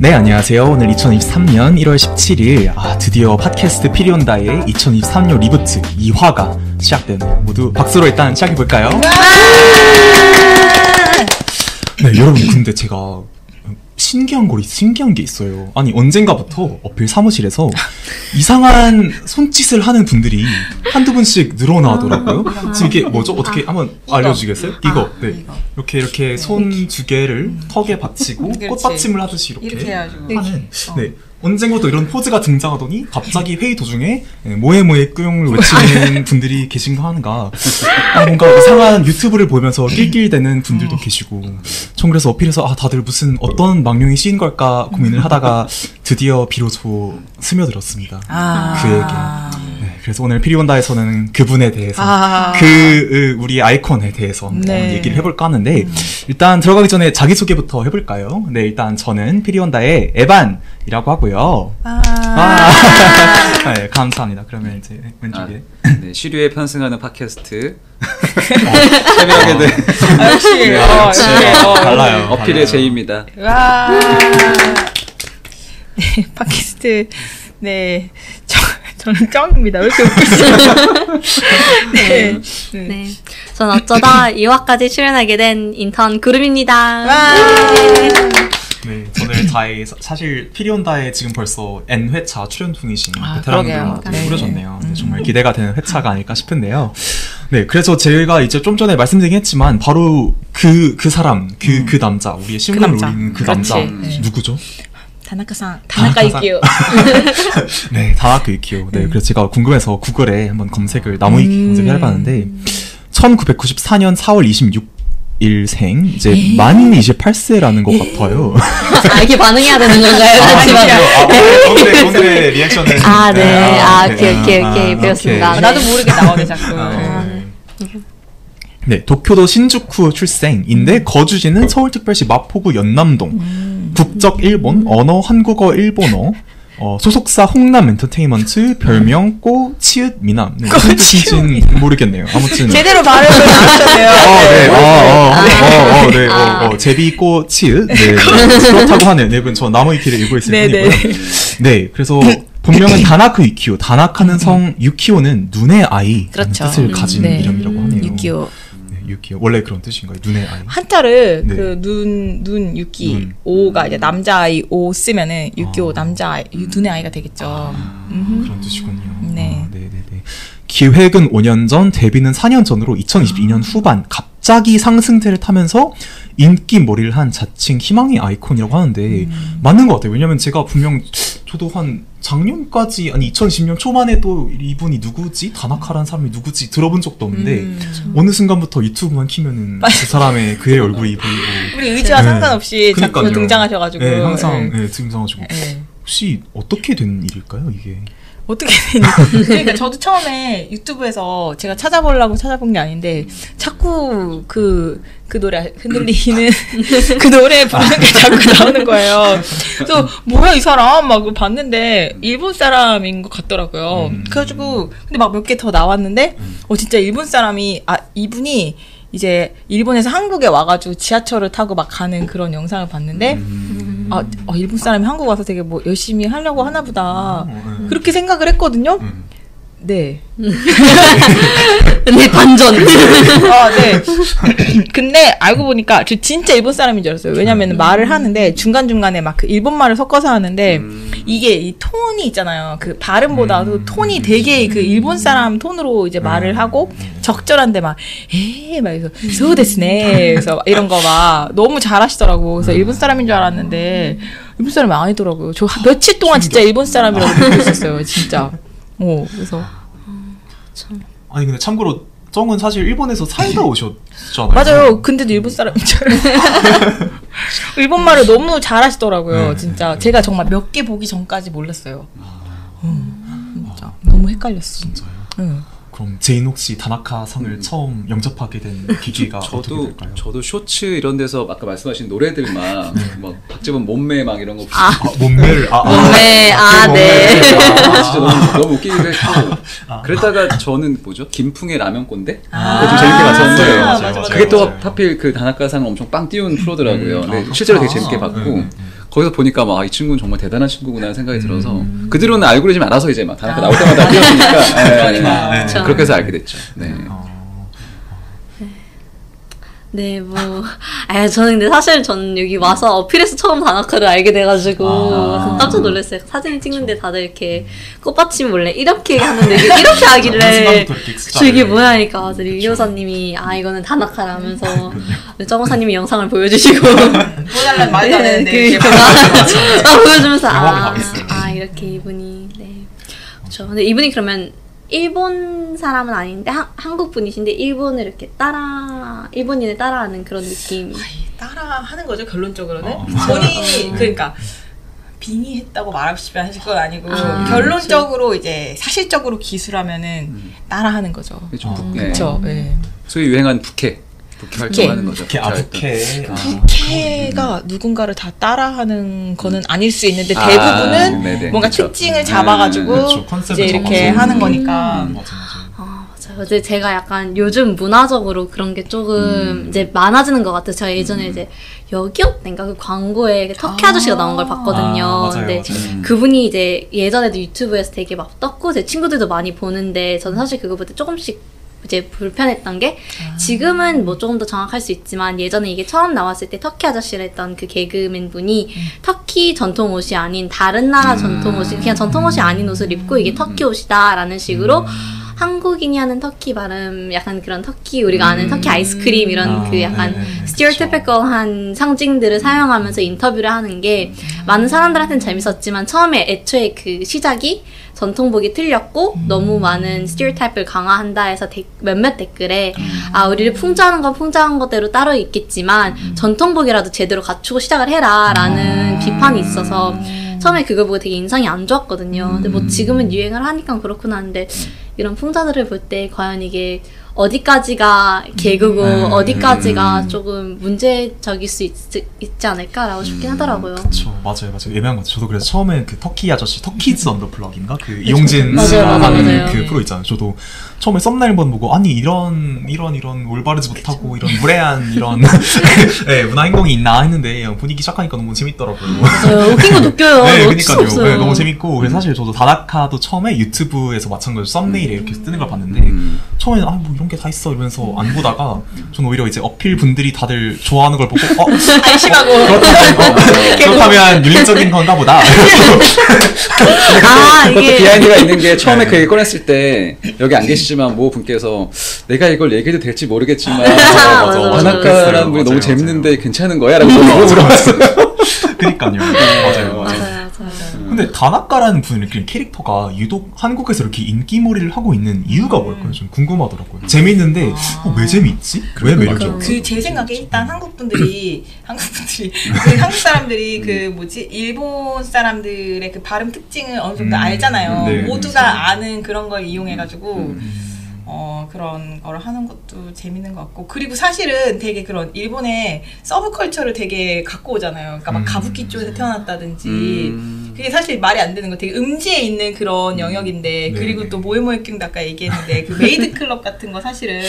네, 안녕하세요. 오늘 2023년 1월 17일 드디어 팟캐스트 피리온다의 2023년 리부트 2화가 시작되네요. 모두 박수로 일단 시작해볼까요? 네, 여러분 근데 제가 신기한 게 있어요. 아니 언젠가부터 어필 사무실에서 이상한 손짓을 하는 분들이 한두 분씩 늘어나더라고요. 지금 이게 뭐죠? 어떻게 한번 알려주겠어요? 이거. 네. 이렇게 손 두 개를 턱에 받치고 꽃받침을 하듯이 이렇게 하는. 네. 언젠가부터 이런 포즈가 등장하더니 갑자기 회의 도중에 모에모에 끄용을 외치는 분들이 계신가 하는가. 뭔가 이상한 유튜브를 보면서 낄낄대는 분들도 계시고. 전 그래서 어필해서 다들 무슨 어떤 망령이 씌인 걸까 고민을 하다가 드디어 비로소 스며들었습니다. 그에게. 네, 그래서 오늘 피리온다에서는 그분에 대해서 우리 아이콘에 대해서 얘기를 해볼까 하는데 일단 들어가기 전에 자기소개부터 해볼까요? 네, 일단 저는 피리온다의 에반이라고 하고요. 네, 감사합니다. 그러면 이제 왼쪽에 네, 시류에 편승하는 팟캐스트 참여하게 된 역시 달라요. 어필의 제이입니다. 와. 네, 팟캐스트 저는 쩡입니다. 왜 이렇게 웃기지? 네. 전 어쩌다 2화까지 출연하게 된 인턴 구름입니다. 네, 저는 사실 피리온다에 지금 벌써 N회차 출연 중이신 베테랑들이 꾸려졌네요. 네, 정말 기대가 되는 회차가 아닐까 싶은데요. 네, 그래서 제가 이제 좀 전에 말씀드리긴 했지만 바로 그 사람, 그 남자, 우리의 신분을 울리는 그 남자 누구죠? 다나카 이키오. 네, 다나카 이키오. 네, 그래서 제가 궁금해서 구글에 한번 나무위키 검색을 해봤는데 1994년 4월 26일생 이제 만 28세라는 것 같아요. 이게 반응해야 되는 건가요? 오늘의 리액션은 오케이 배웠습니다. 나도 모르게 나오네 자꾸. 네, 도쿄도 신주쿠 출생인데 거주지는 서울특별시 마포구 연남동. 국적 일본, 언어 한국어 일본어. 소속사 홍남 엔터테인먼트, 별명 꼬 치읓 미남. 네, 무슨 뜻인지는 모르겠네요. 아무튼 제대로 말을 안 하셨네요. 제비 꼬 치읓. 네, 그렇다고 하네요. 네, 저 나무위키를 읽고 있을 뿐이고요. 네, 그래서 본명은 다나카 유키오. 다나카는 성, 유키오는 눈의 아이 뜻을 가진 이름이라고 하네요. 유키오. 유키오. 원래 그런 뜻인가요? 눈의 아이. 한자를 눈 유키 오가 이제 남자아이 오 쓰면은 유키오 남자아이 눈의 아이가 되겠죠. 그런 뜻이군요. 네. 네네네. 기획은 5년 전, 데뷔는 4년 전으로 2022년 후반 갑자기 상승세를 타면서 인기몰이를 한 자칭 희망의 아이콘이라고 하는데 맞는 것 같아요. 왜냐면 제가 분명 저도 한 작년까지 2020년 초반에도 이분이 누구지? 다나카라는 사람이 누구지? 들어본 적도 없는데 어느 순간부터 유튜브만 키면은 그 사람의 그의 얼굴이 보이고 우리 의지와 상관없이 자꾸 등장하셔가지고 항상 등장하시고 혹시 어떻게 된 일일까요 이게? 어떻게 되니? 그러니까 저도 처음에 유튜브에서 제가 찾아본 게 아닌데 자꾸 그 노래 흔들리는 그 노래 부르는 게 자꾸 나오는 거예요. 그래서 뭐야 이 사람 막 봤는데 일본 사람인 것 같더라고요. 그래가지고 근데 막 몇 개 더 나왔는데 진짜 일본 사람이 이분이 이제 일본에서 한국에 와가지고 지하철을 타고 막 가는 그런 영상을 봤는데 일본 사람이 한국 와서 되게 뭐 열심히 하려고 하나 보다 그렇게 생각을 했거든요. 네. 네, 반전. 네. 근데 알고 보니까 저 진짜 일본 사람인 줄 알았어요. 왜냐면 말을 하는데 중간중간에 막 그 일본 말을 섞어서 하는데 이게 이 톤이 있잖아요. 그 발음보다도 톤이 되게 그 일본 사람 톤으로 이제 말을 하고 적절한데 막 이래서 소데스네. 그래서 이런 거 막 너무 잘하시더라고. 그래서 일본 사람인 줄 알았는데 일본 사람이 아니더라고요. 저 며칠 동안 진짜 일본 사람이라고 믿고 있었어요. 진짜. 그래서 아니 근데 참고로 쩡은 사실 일본에서 살다 오셨잖아요. 맞아요. 근데도 일본 사람인 줄 알았어요. 일본 말을 너무 잘하시더라고요. 진짜 제가 정말 몇 개 보기 전까지 몰랐어요. 진짜 너무 헷갈렸어. 진짜요? 그럼 제인 혹시 다나카 상을 처음 영접하게 된 계기가 어떻게 될까요? 저도 쇼츠 이런 데서 아까 말씀하신 노래들만 막 박재범 몸매 막 이런 거 몸매를 네. 진짜 너무 웃기기도 했고 그랬다가 저는 김풍의 라면 꼰대? 그거 좀 재밌게 봤었는데 맞아요. 그게 또 하필 그 다나카 상을 엄청 빵 띄운 프로더라고요. 네, 실제로 되게 재밌게 봤고 거기서 보니까 막 이 친구는 정말 대단한 친구구나 생각이 들어서 그 뒤로는 알고리즘이 알아서 이제 막 다나카 나올 때마다 띄워주니까 그렇죠. 그렇게 해서 알게 됐죠. 네. 네, 뭐, 저는 근데 사실 저는 여기 와서 어필에서 처음 다나카를 알게 돼가지고 깜짝 놀랐어요. 사진 찍는데 다들 이렇게 꽃받침 몰래 이렇게 하는데 이렇게 하길래 이게 뭐야 하니까 다들 유효사님이 이거는 다나카라면서 정호사님이 영상을 보여주시고 보여달라는 말도 안 했는데 보여주면서 이렇게 이분이 그렇죠. 근데 이분이 그러면 일본 사람은 아닌데 한국 분이신데 일본을 이렇게 일본인을 따라하는 그런 느낌. 따라하는 거죠 결론적으로는. 본인이 그러니까 빙의했다고 말하시면 하실 건 아니고 결론적으로 그렇죠. 이제 사실적으로 기술하면은 따라하는 거죠. 그렇죠. 네. 소위 유행한 부캐 활동하는 거죠. 부캐가 누군가를 다 따라하는 거는 아닐 수 있는데 대부분은 뭔가 그쵸. 특징을 잡아가지고 이제 이렇게 하는 거니까. 맞아요. 제가 약간 요즘 문화적으로 그런 게 조금 이제 많아지는 것 같아요. 제가 예전에 이제 여기였던가 그 광고에 터키 아저씨가 나온 걸 봤거든요. 맞아요, 근데 그분이 이제 예전에도 유튜브에서 되게 막 떴고 제 친구들도 많이 보는데 저는 사실 그거보다 조금씩 이제 불편했던 게 지금은 뭐 조금 더 정확할 수 있지만 예전에 이게 처음 나왔을 때 터키 아저씨를 했던 그 개그맨 분이 터키 전통 옷이 아닌 다른 나라 전통 옷이 그냥 전통 옷이 아닌 옷을 입고 이게 터키 옷이다라는 식으로 한국인이 하는 터키 발음 약간 그런 터키 우리가 아는 터키 아이스크림 이런 그 약간 stereotypical한 상징들을 사용하면서 인터뷰를 하는 게 많은 사람들한테는 재밌었지만 처음에 애초에 그 시작이 전통복이 틀렸고 너무 많은 스티리오타입을 강화한다 해서 몇몇 댓글에 우리를 풍자하는 건 풍자한 것대로 따로 있겠지만 전통복이라도 제대로 갖추고 시작을 해라 라는 비판이 있어서 처음에 그걸 보고 되게 인상이 안 좋았거든요. 근데 뭐 지금은 유행을 하니까 그렇구나 하는데 이런 풍자들을 볼 때 과연 이게 어디까지가 개그고 어디까지가 조금 문제적일 수 있지 않을까라고 싶긴 하더라고요. 그렇죠, 맞아요. 애매한 것 같아요. 저도 그래서 처음에 그 터키 아저씨, 터키즈 언더플럭인가 그 이용진 씨가 하는 그 프로 있잖아요. 저도 처음에 썸네일만 보고 아니 이런 올바르지 못하고 이런 무례한 이런 문화 행동이 있나 했는데 분위기 시작하니까 너무 재밌더라고요. 맞아요. 웃긴 거 웃겨요. 네, 그러니까요. 네, 너무 재밌고 그래서 사실 저도 다나카도 처음에 유튜브에서 마찬가지로 썸네일에 이렇게 뜨는 걸 봤는데 처음에는 뭐 이런 게 다 있어 이러면서 안 보다가 저는 오히려 이제 어필 분들이 다들 좋아하는 걸 보고 안심하고 그렇다면 윤리적인 건가 보다. 그것도 비하인드가 있는 게 처음에 그 얘기 꺼냈을 때 여기 안 계시지만 모 분께서 내가 이걸 얘기해도 될지 모르겠지만 다나카라는 분이 너무 재밌는데 괜찮은 거야? 라고 물어봤어요. 그니까요. 맞아요. 근데 다나카라는 분의 캐릭터가 유독 한국에서 이렇게 인기몰이를 하고 있는 이유가 뭘까요? 좀 궁금하더라고요. 재밌는데 왜 재밌지? 왜 매력이 없지? 제 생각에 일단 한국 사람들이 그 일본 사람들의 그 발음 특징을 어느 정도 알잖아요. 네, 모두가 아는 그런 걸 이용해가지고 그런 걸 하는 것도 재밌는 것 같고 그리고 사실은 되게 그런 일본의 서브컬처를 되게 갖고 오잖아요. 그러니까 막 가부키 쪽에서 태어났다든지 그게 사실 말이 안 되는 거 되게 음지에 있는 그런 영역인데 그리고 또 모에모에킹도 아까 얘기했는데 그 메이드 클럽 같은 거 사실은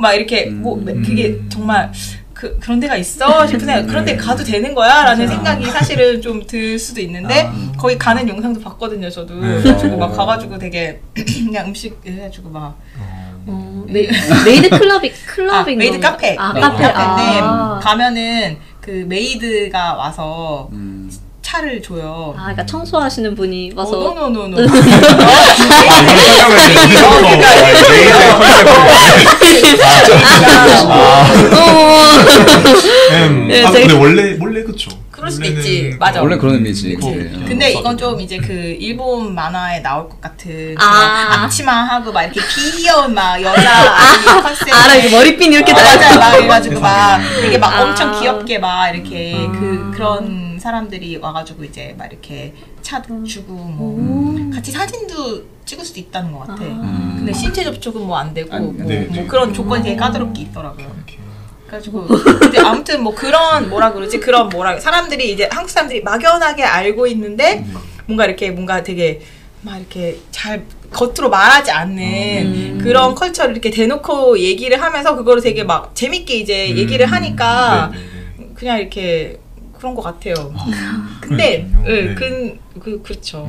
막 이렇게 뭐 그게 정말 그런 데가 있어 싶은 생각 그런 데 가도 되는 거야? 라는 생각이 사실은 좀 들 수도 있는데 거기 가는 영상도 봤거든요 저도 그래가지고 막 가가지고 되게 그냥 음식 해가지고 막 메이드 클럽인 메이드 카페 카페인데 가면은 그 메이드가 와서 차를 줘요. 그러니까 청소하시는 분이 와서. 노노노노. 근데 원래 그쵸. 그럴 수도 있지. 맞아. 원래 그런 의미지. 근데 이건 좀 이제 그 일본 만화에 나올 것 같은 앞치마하고 막 이렇게 귀여운 막 여자 컨셉. 알아, 이렇게 머리핀 이렇게 맞아, 막 해가지고 막 되게 막 엄청 귀엽게 막 이렇게 그런 사람들이 와가지고 이제 막 이렇게 차 주고 뭐 같이 사진도 찍을 수도 있다는 것 같아. 근데 신체 접촉은 뭐 안 되고 뭐 그런 조건이 되게 까다롭게 있더라고요. 그래가지고 이제 아무튼 뭐 그런 사람들이 이제 한국 사람들이 막연하게 알고 있는데 뭔가 이렇게 뭔가 되게 막 이렇게 잘 겉으로 말하지 않는 그런 컬처를 이렇게 대놓고 얘기를 하면서 그거를 되게 막 재밌게 이제 얘기를 하니까 그냥 이렇게 그런 것 같아요. 근데 그렇죠.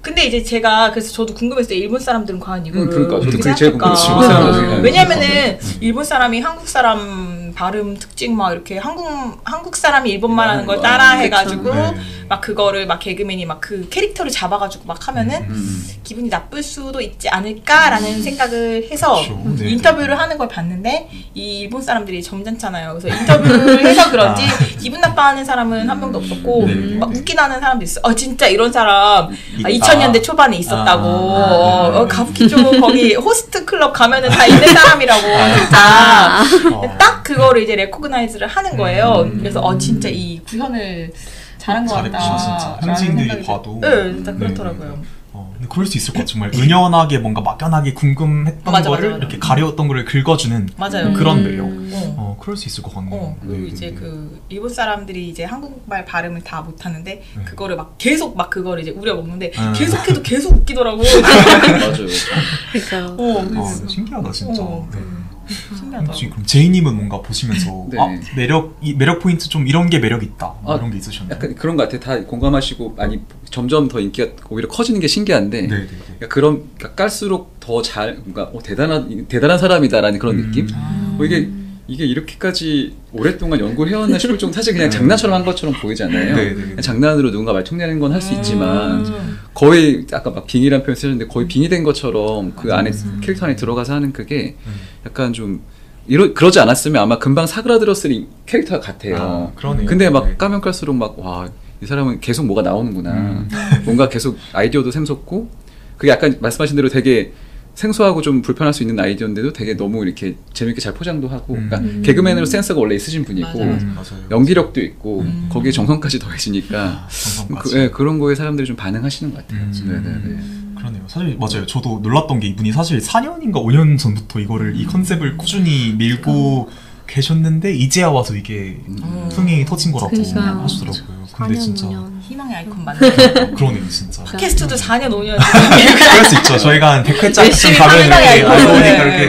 근데 이제 제가 그래서 저도 궁금했어요. 일본 사람들은 과연 이거를 그러니까 어떻게 저도 제일 생각할까? 궁금해요. 왜냐면은 일본 사람이 한국 사람 발음 특징 막 이렇게 한국 사람이 일본말 하는 걸 따라 해가지고 막 그거를 막 개그맨이 막 그 캐릭터를 잡아가지고 막 하면은 기분이 나쁠 수도 있지 않을까라는 생각을 해서 인터뷰를 하는 걸 봤는데 이 일본 사람들이 점잖잖아요. 그래서 인터뷰를 해서 그런지 기분 나빠하는 사람은 한 명도 없었고 막 웃기다는 사람도 있어. 진짜 이런 사람 2000년대 초반에 있었다고. 가부키초 거기 호스트 클럽 가면은 다 있는 사람이라고 진짜 딱 그거를 이제 레코그나이즈를 하는 거예요. 그래서 진짜 이 구현을 잘한 것 같다. 진짜 현지인들이 봐도. 네, 진짜 그렇더라고요. 근데 그럴 수 있을 것 같아요. 정말 은연하게 뭔가 막연하게 궁금했던 거를 이렇게 가려웠던 거를 긁어주는 그런 매력. 그럴 수 있을 것 같네요. 그리고 이제 그 일본 사람들이 이제 한국말 발음을 다 못하는데 그거를 막 계속 막 그거를 이제 우려먹는데 계속해도 계속 웃기더라고. 맞아요. 그러니까. 신기하다 진짜. 신기하다. 그럼 제이님은 뭔가 보시면서 매력 포인트 좀 이런 게 매력 있다 이런 게 있으셨나요? 약간 그런 것 같아요. 다 공감하시고 많이 점점 더 인기가 오히려 커지는 게 신기한데 그러니까 깔수록 더 잘 뭔가 대단한 사람이다라는 그런 느낌. 이게 이렇게까지 오랫동안 연구를 해왔나 싶을 정도 사실 그냥 장난처럼 한 것처럼 보이잖아요. 그냥 장난으로 누군가 말총내는 건 할 수 있지만 거의 아까 막 빙의란 표현 쓰셨는데 거의 빙의된 것처럼 그 안에 캐릭터 안에 들어가서 하는 그게 약간 좀 그러지 않았으면 아마 금방 사그라들었을 캐릭터 같아요. 그러네요. 근데 막 까면 깔수록 막 와, 이 사람은 계속 뭐가 나오는구나. 뭔가 계속 아이디어도 샘솟고 그게 약간 말씀하신 대로 되게 생소하고 좀 불편할 수 있는 아이디어인데도 되게 너무 이렇게 재밌게 잘 포장도 하고 그러니까 개그맨으로 센스가 원래 있으신 분이고 연기력도 있고 거기에 정성까지 더해지니까 그런 거에 사람들이 좀 반응하시는 것 같아요. 그러네요. 사실 맞아요. 저도 놀랐던 게 이분이 사실 4년인가 5년 전부터 이 컨셉을 꾸준히 밀고 계셨는데 이제야 와서 이게 흥이 터진 거라고 하시더라고요. 근데 진짜 희망의 아이콘 맞나요? 그러네요 진짜. 팟캐스트도 4년 5년 그럴 수 있죠. 저희가 한 100회짜리쯤 가면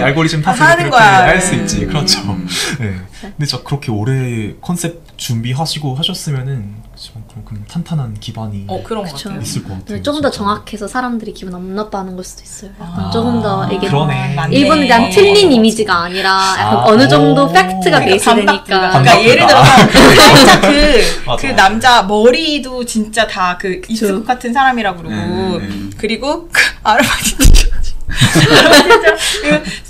알고리즘 타서 그렇게 할 수 있지. 그렇죠. 근데 진짜 그렇게 오래 컨셉 준비하시고 하셨으면은 그럼 탄탄한 기반이 그런 것 같아요. 있을 것 같아요. 좀 더 정확해서 사람들이 기분 안 나빠하는 걸 수도 있어요. 조금 더 이게 일본에 대한 틀린 이미지가 아니라 약간 어느 정도 팩트가 베이스되니까. 그러니까 예를 들어서 살짝 그 남자 머리도 진짜 다 그 이스국 같은 사람이라고 그러고 그리고 그 아르바이트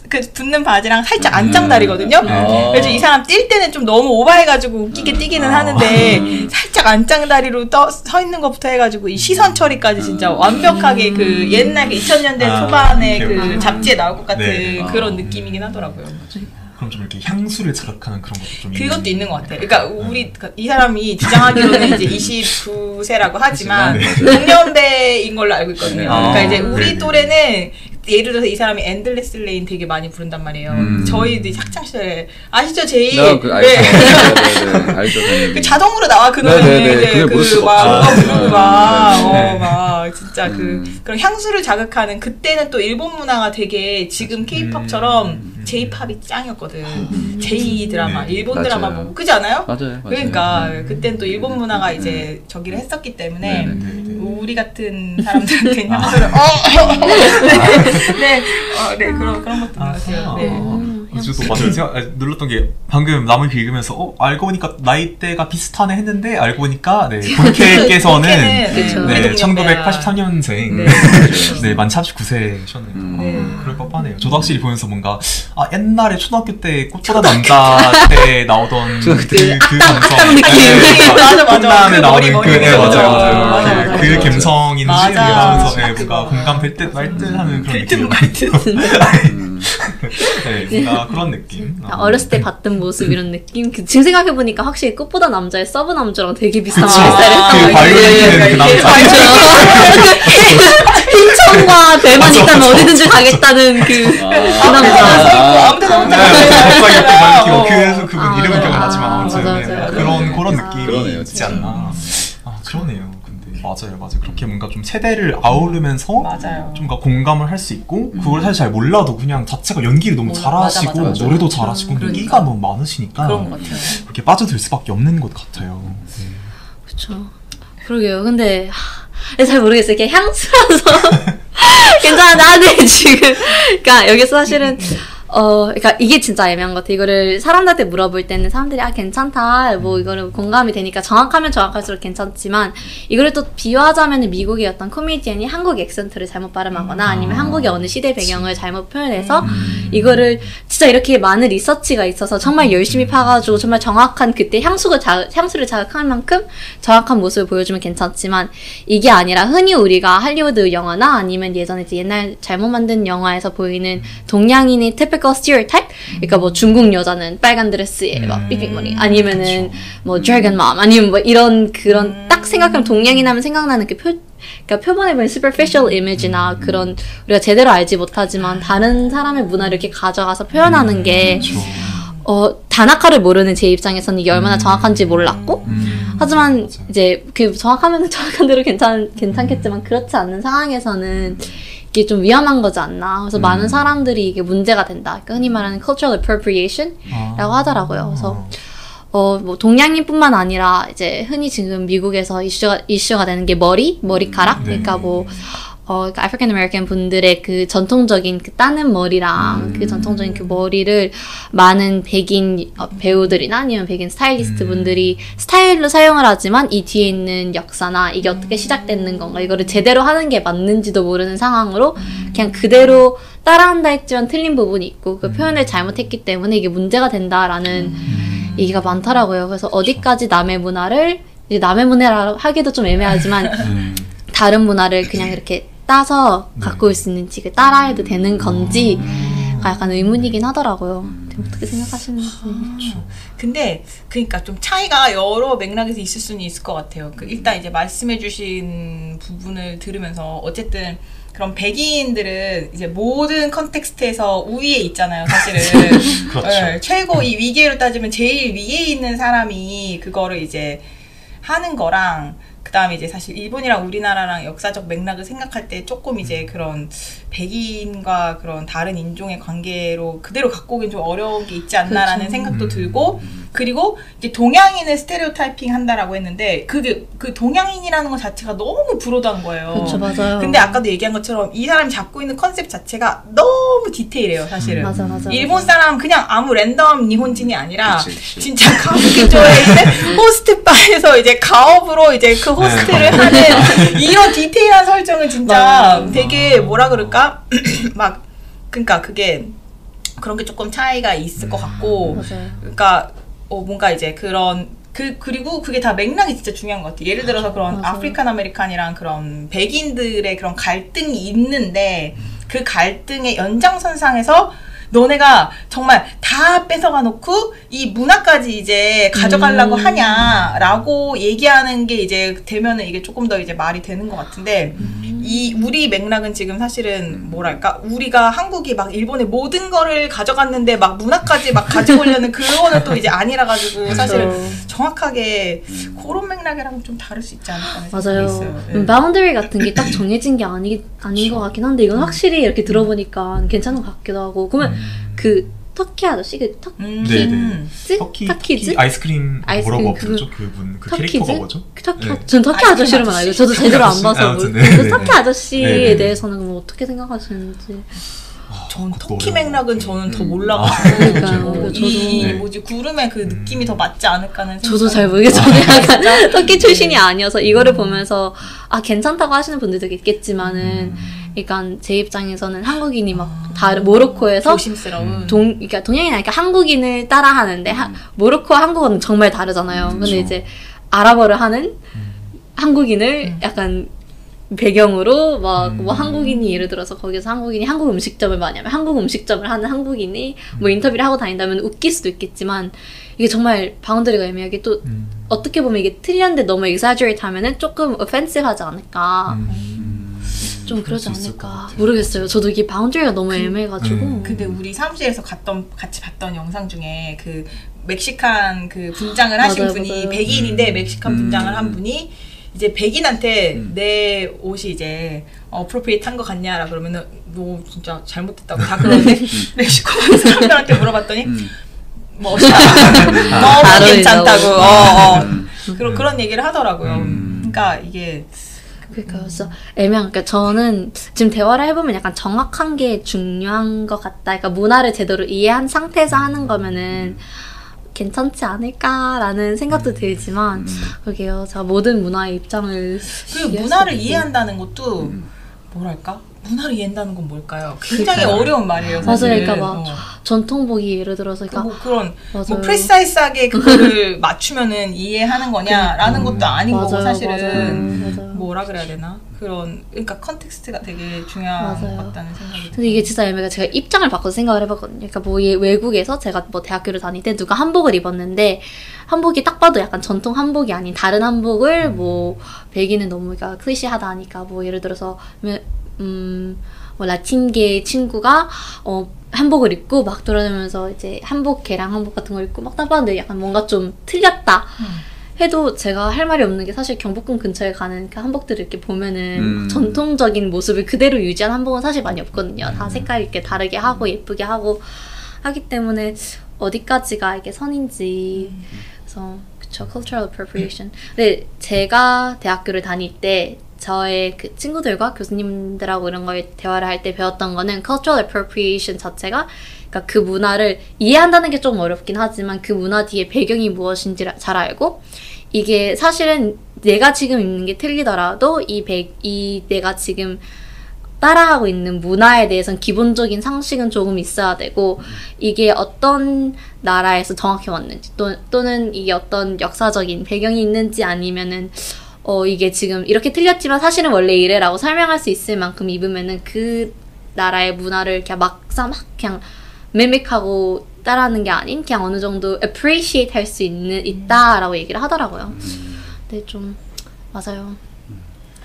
그 붙는 바지랑 살짝 안짱다리거든요. 그래서 이 사람 뛸 때는 좀 너무 오버해가지고 웃기게 뛰기는 하는데 살짝 안짱다리로 서 있는 것부터 해가지고 이 시선 처리까지 진짜 완벽하게 그 옛날 2000년대 초반에 그 잡지에 나올 것 같은 그런 느낌이긴 하더라고요. 그럼 좀 이렇게 향수를 자극하는 그런 것도 좀 그것도 있는 것 같아요. 그러니까 이 사람이 주장하기로는 이제 29세라고 하지만 동년배인 걸로 알고 있거든요. 그러니까 이제 우리 또래는 예를 들어서 이 사람이 엔들레스 레인 되게 많이 부른단 말이에요. 저희도 학창시절에 아시죠, 제이? 알죠. 그 자동으로 나와 그 노래는 막 진짜 그런 향수를 자극하는 그때는 또 일본 문화가 되게 지금 K-팝처럼 J-팝이 짱이었거든. J 드라마, 일본 드라마 보고 그지 않아요? 맞아요. 그러니까 그때는 또 일본 문화가 이제 저기를 했었기 때문에 우리 같은 사람들한테 향수를 그런 것도 같아요. 저도 맞아요. 제가 놀랐던 게 방금 남을 읽으면서 알고 보니까 나이대가 비슷하네 했는데 알고 보니까 본캐께서는 1983년생 만 39세셨네요. 그럴 법하네요. 저도 확실히 보면서 뭔가 옛날에 초등학교 때 꽃보다 남자 때 나오던 그 감성 맞아 꽃남에 나오는 맞아요. 그 감성인지 하면서 뭔가 공감될 듯 말 듯 하는 그런 느낌. 뭔가 그런 느낌. 어렸을 때 봤던 모습 이런 느낌. 지금 생각해 보니까 확실히 꽃보다 남자의 서브 남자랑 되게 비슷한 스타일을 했던 것 같아요. 그 남자. 흰천과 배만 있다면 어디든지 가겠다는 그 남자. 아무데나 혼자 그래서 그분 이름은 기억은 나지만 아무튼 그런 느낌이 있지 않나. 그러네요. 근데 맞아요. 그렇게 뭔가 좀 세대를 아우르면서 맞아요. 좀 공감을 할 수 있고 그걸 사실 잘 몰라도 그냥 자체가 연기를 너무 잘하시고 맞아. 노래도 잘하시고 그러니까. 끼가 너무 많으시니까 그런 것 같아요. 그렇게 빠져들 수밖에 없는 것 같아요. 그렇죠. 그러게요. 근데 잘 모르겠어요. 이게 향수라서 괜찮아. 나는 지금 그러니까 여기서 사실은 그러니까 이게 진짜 애매한 것 같아. 이거를 사람들한테 물어볼 때는 사람들이 괜찮다. 뭐 이거는 공감이 되니까 정확하면 정확할수록 괜찮지만 이거를 또 비유하자면 미국의 어떤 코미디언이 한국 액센트를 잘못 발음하거나 아니면 한국의 어느 시대 배경을 잘못 표현해서 이거를 진짜 이렇게 많은 리서치가 있어서 정말 열심히 파가지고 정말 정확한 그때 향수를 자극할 만큼 정확한 모습을 보여주면 괜찮지만 이게 아니라 흔히 우리가 할리우드 영화나 아니면 예전에 이제 옛날 잘못 만든 영화에서 보이는 동양인의 typical stereotype? 그러니까 뭐 중국 여자는 빨간 드레스에 막 삐빅머리 아니면은 뭐 dragon mom 아니면 뭐 이런 그런 딱 생각하면 동양인 하면 생각나는 그러니까 표본에 보이는 superficial image나 그런 우리가 제대로 알지 못하지만 다른 사람의 문화를 이렇게 가져가서 표현하는 게 다나카를 모르는 제 입장에서는 이게 얼마나 정확한지 몰랐고 하지만 이제 그 정확하면 정확한 대로 괜찮겠지만 그렇지 않는 상황에서는 이게 좀 위험한 거지 않나. 그래서 많은 사람들이 이게 문제가 된다. 그러니까 흔히 말하는 cultural appropriation라고 하더라고요. 그래서 뭐 동양인뿐만 아니라 이제 흔히 지금 미국에서 이슈가 되는 게 머리카락. 그러니까 뭐 그러니까 아프리칸 아메리칸 분들의 그 전통적인 그 따는 머리랑 그 전통적인 그 머리를 많은 백인 배우들이나 아니면 백인 스타일리스트 분들이 스타일로 사용을 하지만 이 뒤에 있는 역사나 이게 어떻게 시작됐는 건가 이거를 제대로 하는 게 맞는지도 모르는 상황으로 그냥 그대로 따라한다 했지만 틀린 부분이 있고 그 표현을 잘못했기 때문에 이게 문제가 된다라는 얘기가 많더라고요. 그래서 어디까지 남의 문화를 이제 남의 문화라 하기도 좀 애매하지만 다른 문화를 그냥 이렇게 따서 갖고 올 수 있는지 따라해도 되는 건지 약간 의문이긴 하더라고요. 어떻게 생각하시는지. 근데 그러니까 좀 차이가 여러 맥락에서 있을 수는 있을 것 같아요. 일단 이제 말씀해주신 부분을 들으면서 어쨌든 그런 백인들은 이제 모든 컨텍스트에서 우위에 있잖아요, 사실은. 그렇죠. 네, 최고 이 위계로 따지면 제일 위에 있는 사람이 그거를 이제 하는 거랑 그 다음에 이제 사실 일본이랑 우리나라랑 역사적 맥락을 생각할 때 조금 이제 그런 백인과 그런 다른 인종의 관계로 그대로 갖고 오긴 좀 어려운 게 있지 않나라는 생각도 들고 그리고 이제 동양인을 스테레오타이핑 한다라고 했는데 그 동양인이라는 것 자체가 너무 브로드한 거예요. 그렇죠, 맞아요. 근데 아까도 얘기한 것처럼 이 사람이 잡고 있는 컨셉 자체가 너무 디테일해요, 사실은. 맞아. 일본 사람 그냥 아무 랜덤 니혼진이 아니라 그치. 진짜 가부키조에 있는 호스트 바에서 이제 가업으로 이제 그 호스트를 하는 이런 디테일한 설정은 진짜 되게 뭐라 그럴까? 막 그러니까 그게 그런 게 조금 차이가 있을 것 같고 맞아요. 그러니까 뭔가 이제 그런 그리고 그게 다 맥락이 진짜 중요한 것 같아요. 예를 들어서 그런 맞아요. 아프리칸 아메리칸이랑 그런 백인들의 그런 갈등이 있는데 그 갈등의 연장선상에서 너네가 정말 다 뺏어가 놓고 이 문화까지 이제 가져가려고 하냐라고 얘기하는 게 이제 되면은 이게 조금 더 이제 말이 되는 것 같은데 이 우리 맥락은 지금 사실은 뭐랄까 우리가 한국이 막 일본의 모든 거를 가져갔는데 막 문화까지 막 가지고 오려는 그거는 또 이제 아니라 가지고 사실은 정확하게 그런 맥락이랑 좀 다를 수 있지 않을까 생각이 맞아요. 있어요. 바운더리 같은 게 딱 정해진 게 아닌 것 같긴 한데 이건 확실히 이렇게 들어보니까 괜찮은 것 같기도 하고 그러면 그 터키 아저씨 그 터키즈 아이스크림 뭐라고 아이스크림 부르죠? 그분 그 캐릭터가 뭐죠? 전 터키 아저씨로만 알고 저도 제대로 안 봐서 터키 아저씨에 대해서는 뭐 어떻게 생각하시는지. 전 터키 맥락은 저는 더 몰라가지고 이 뭐지 구름의 그 느낌이 더 맞지 않을까는 저도 잘 모르겠어요. 약간 터키 출신이 아니어서 이거를 보면서 괜찮다고 하시는 분들도 있겠지만은 그러니까 제 입장에서는 한국인이 막 다른 모로코에서 조심스러운 그러니까 동양인 아니까 한국인을 따라하는데 모로코와 한국어는 정말 다르잖아요. 근데 이제 아랍어를 하는 한국인을 약간 배경으로 막 뭐 한국인이 예를 들어서 거기서 한국인이 한국 음식점을 많이 하면 한국 음식점을 하는 한국인이 뭐 인터뷰를 하고 다닌다면 웃길 수도 있겠지만 이게 정말 바운더리가 애매하게 또 어떻게 보면 이게 틀렸는데 너무 exaggerate 하면은 조금 offensive 하지 않을까 좀 그러지 않을까 모르겠어요. 저도 이게 바운더리가 너무 애매해가지고 근데 우리 사무실에서 같이 봤던 영상 중에 그 멕시칸 그 분장을 하신 맞아요, 분이 맞아요. 백인인데 멕시칸 분장을 한 분이 이제 백인한테 내 옷이 이제 appropriate 한 거 같냐라 그러면은 너 진짜 잘못했다고 다 그러는데 멕시코 사람들한테 물어봤더니 뭐 너무 괜찮다고 그런 얘기를 하더라고요. 그러니까 이게 그래서 애매한. 그러니까 저는 지금 대화를 해보면 약간 정확한 게 중요한 것 같다. 그러니까 문화를 제대로 이해한 상태에서 하는 거면은 괜찮지 않을까라는 생각도 들지만 그러게요. 제가 모든 문화의 입장을 그리고 문화를 이해한다는 것도 뭐랄까? 문화를 이해한다는 건 뭘까요? 굉장히 어려운 말이에요. 사실. 맞아요. 그러니까 막 전통복이 예를 들어서 그러니까 뭐 그런 뭐 프리사이스하게 그거를 맞추면은 이해하는 거냐라는 것도 아닌 거고 사실은 맞아요. 뭐라 그래야 되나? 그러니까 컨텍스트가 되게 중요한 것 같다는 생각이 들어요. 근데 이게 진짜 애매가 제가 입장을 바꿔서 생각을 해봤거든요. 그러니까 뭐 외국에서 제가 뭐 대학교를 다닐 때 누가 한복을 입었는데 한복이 딱 봐도 약간 전통 한복이 아닌 다른 한복을 뭐 백인은 너무 그러니까 클리시하다 하니까 뭐 예를 들어서 뭐 라틴계 친구가 한복을 입고 막 돌아다니면서 이제 개량 한복 같은 걸 입고 막 딱 봤는데 약간 뭔가 좀 틀렸다 해도 제가 할 말이 없는 게 사실 경복궁 근처에 가는 그 한복들을 이렇게 보면은 전통적인 모습을 그대로 유지한 한복은 사실 많이 없거든요. 다 색깔 이렇게 다르게 하고 예쁘게 하고 하기 때문에 어디까지가 이게 선인지 그래서 그쵸 cultural appropriation. 근데 제가 대학교를 다닐 때 저의 그 친구들과 교수님들하고 이런 걸 대화를 할 때 배웠던 거는 cultural appropriation 자체가 그러니까 그 문화를 이해한다는 게 좀 어렵긴 하지만 그 문화 뒤에 배경이 무엇인지 잘 알고 이게 사실은 내가 지금 입는 게 틀리더라도 이 내가 지금 따라하고 있는 문화에 대해서는 기본적인 상식은 조금 있어야 되고 이게 어떤 나라에서 정확히 왔는지 또는 이게 어떤 역사적인 배경이 있는지 아니면은 이게 지금 이렇게 틀렸지만 사실은 원래 이래라고 설명할 수 있을 만큼 입으면은 그 나라의 문화를 이렇게 막상 막 그냥 mimic하고 따라하는 게 아닌 그냥 어느 정도 appreciate 할 수 있다라고 얘기를 하더라고요. 근데 좀 맞아요.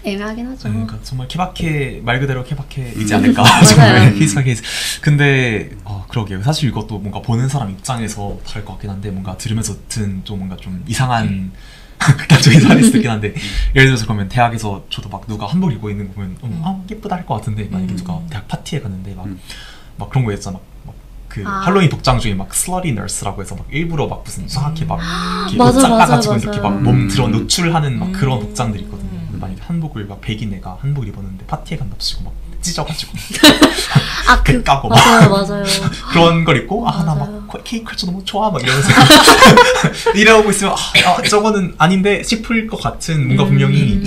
애매하긴 하죠. 그러니까 정말 케바케 말 그대로 케바케이지 않을까. 정말 희석이. 근데 그러게요. 사실 이것도 뭔가 보는 사람 입장에서 다를 것 같긴 한데 뭔가 들으면서 든 좀 뭔가 좀 이상한 극단적인 사례일 수도 있긴 한데 예를 들어서 그러면 대학에서 저도 막 누가 한복 입고 있는 거 보면 예쁘다 할 것 같은데 만약에 누가 대학 파티에 갔는데 막 그런 거 있잖아. 그 할로윈 복장 중에 막 슬러리 널스라고 해서 막 일부러 막 무슨 이상하게 막 옷 잘라가지고 이렇게 막 몸 들어 노출하는 막 그런 복장들이 있거든요. 만약에 한복을 막 백인 애가 한복을 입었는데 파티에 간답시고 막 찢어가지고 백 까고 막 맞아요. 그런 걸 입고 나 막 케이크 컬처 너무 좋아 막 이러면서 이러고 있으면 저거는 아닌데 싶을 것 같은 뭔가 분명히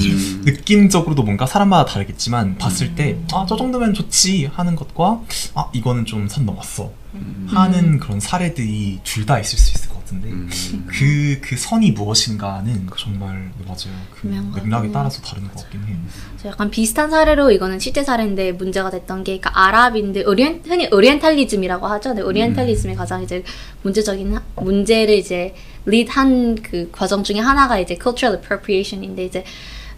느낌적으로도 뭔가 사람마다 다르겠지만 봤을 때 저 정도면 좋지 하는 것과 이거는 좀 선 넘었어 하는 그런 사례들이 둘 다 있을 수 있을 것 같은데 그 선이 무엇인가는 정말 맞아요. 그 맥락에 따라서 다른 것 같긴 해요. 약간 비슷한 사례로 이거는 실제 사례인데 문제가 됐던 게 그러니까 아랍인들 흔히 오리엔탈리즘이라고 하죠. 네, 오리엔탈리즘의 가장 이제 문제적인 문제를 이제 리드한 그 과정 중에 하나가 이제 cultural appropriation인데 이제